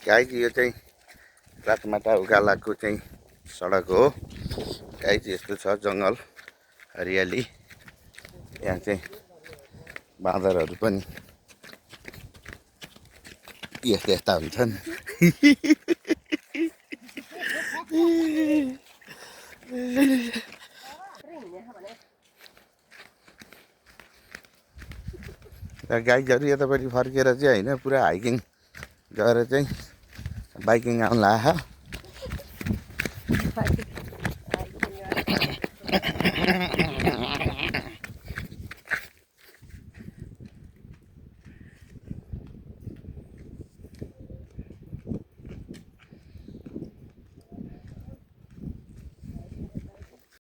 Guys यो चाहिँ रातमाटा उकालाको चाहिँ सडक हो गाइज। यस्तो छ जङ्गल हरियाली। यहाँ चाहिँ बाँदरहरू पनि यस्ता यस्ता हुन्छन्। र गाइजहरू यतापट्टि फर्केर चाहिँ होइन पुरा हाइकिङ गएर चाहिँ बाइकिङ आउनु लाग्यो।